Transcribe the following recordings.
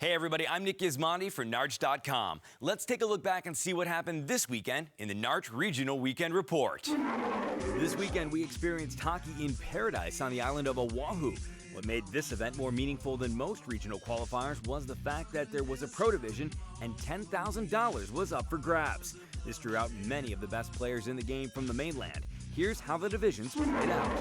Hey everybody, I'm Nick Gismondi for NARCh.com. Let's take a look back and see what happened this weekend in the NARCh Regional Weekend Report. This weekend we experienced hockey in paradise on the island of Oahu. What made this event more meaningful than most regional qualifiers was the fact that there was a pro division and $10,000 was up for grabs. This drew out many of the best players in the game from the mainland. Here's how the divisions played out.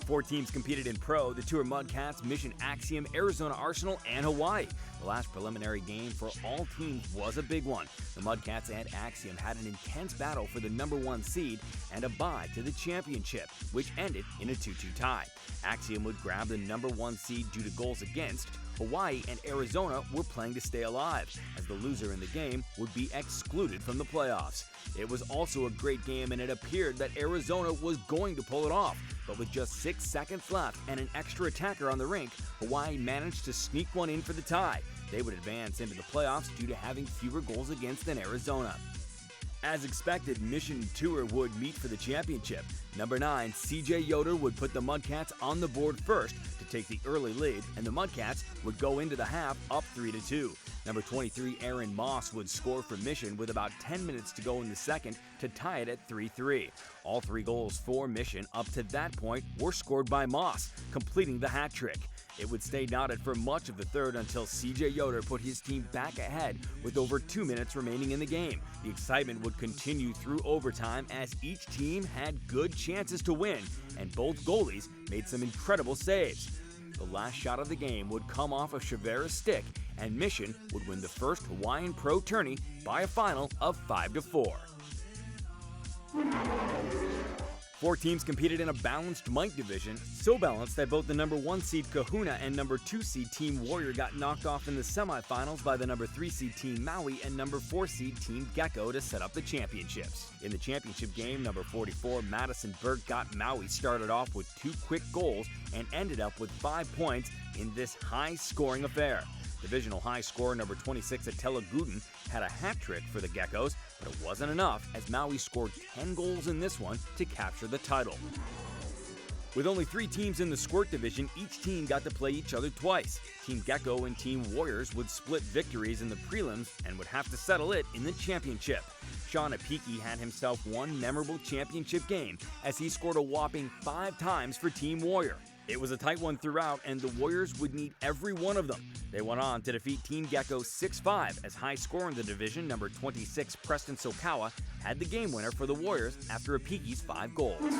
4 teams competed in pro: the Tour Mudcats, Mission Axiom, Arizona Arsenal, and Hawaii. The last preliminary game for all teams was a big one. The Mudcats and Axiom had an intense battle for the #1 seed and a bye to the championship, which ended in a 2-2 tie. Axiom would grab the #1 seed due to goals against. Hawaii and Arizona were playing to stay alive, as the loser in the game would be excluded from the playoffs. It was also a great game, and it appeared that Arizona was going to pull it off. But with just 6 seconds left and an extra attacker on the rink, Hawaii managed to sneak one in for the tie. They would advance into the playoffs due to having fewer goals against than Arizona. As expected, Mission and Tour would meet for the championship. Number 9, CJ Yoder would put the Mudcats on the board first to take the early lead, and the Mudcats would go into the half up 3-2. Number 23, Aaron Moss would score for Mission with about 10 minutes to go in the second to tie it at 3-3. All 3 goals for Mission up to that point were scored by Moss, completing the hat trick. It would stay knotted for much of the third until CJ Yoder put his team back ahead with over 2 minutes remaining in the game. The excitement would continue through overtime as each team had good chances to win, and both goalies made some incredible saves. The last shot of the game would come off of Chavera's stick, and Mission would win the first Hawaiian Pro tourney by a final of 5-4. 4 teams competed in a balanced Mike division, so balanced that both the #1 seed Kahuna and #2 seed Team Warrior got knocked off in the semifinals by the #3 seed Team Maui and #4 seed Team Gecko to set up the championships. In the championship game, number 44 Madison Burke got Maui started off with 2 quick goals and ended up with 5 points in this high-scoring affair. Divisional high scorer number 26 Attila Guden had a hat trick for the Geckos, but it wasn't enough as Maui scored 10 goals in this one to capture the title. With only 3 teams in the Squirt division, each team got to play each other twice. Team Gecko and Team Warriors would split victories in the prelims and would have to settle it in the championship. Sean Apiki had himself one memorable championship game as he scored a whopping 5 times for Team Warrior. It was a tight one throughout, and the Warriors would need every one of them. They went on to defeat Team Gecko 6-5 as high scorer in the division, number 26 Preston Sokawa, had the game winner for the Warriors after Apiki's 5 goals.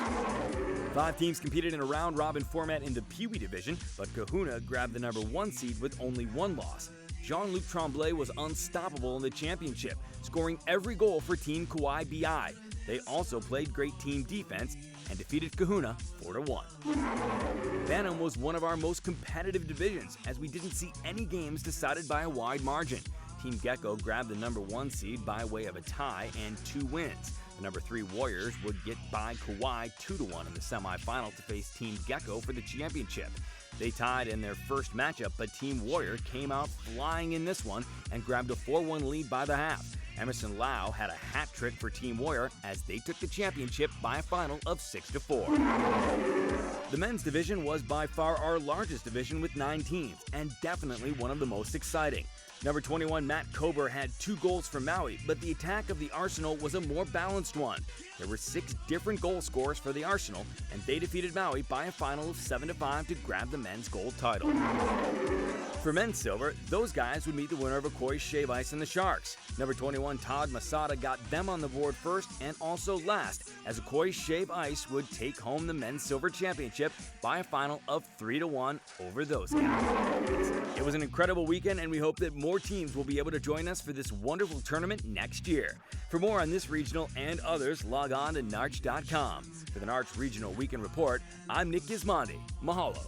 5 teams competed in a round-robin format in the Pee Wee division, but Kahuna grabbed the #1 seed with only 1 loss. Jean-Luc Tremblay was unstoppable in the championship, scoring every goal for Team Kauai BI. They also played great team defense and defeated Kahuna 4-1. Bantam was one of our most competitive divisions, as we didn't see any games decided by a wide margin. Team Gecko grabbed the #1 seed by way of a tie and 2 wins. The #3 Warriors would get by Kauai 2-1 in the semifinal to face Team Gecko for the championship. They tied in their first matchup, but Team Warrior came out flying in this one and grabbed a 4-1 lead by the half. Emerson Lau had a hat trick for Team Warrior as they took the championship by a final of 6-4. The men's division was by far our largest division with 9 teams, and definitely one of the most exciting. Number 21 Matt Kober had 2 goals for Maui, but the attack of the Arsenal was a more balanced one. There were 6 different goal scorers for the Arsenal, and they defeated Maui by a final of 7-5 to grab the men's gold title. For men's silver, those guys would meet the winner of Okoye's Shave Ice and the Sharks. Number 21 Todd Masada got them on the board first and also last, as Okoye's Shave Ice would take home the men's silver championship by a final of 3-1 over those guys. It was an incredible weekend, and we hope that more teams will be able to join us for this wonderful tournament next year. For more on this regional and others, log on to NARCh.com. For the NARCh Regional Weekend Report, I'm Nick Gismondi. Mahalo.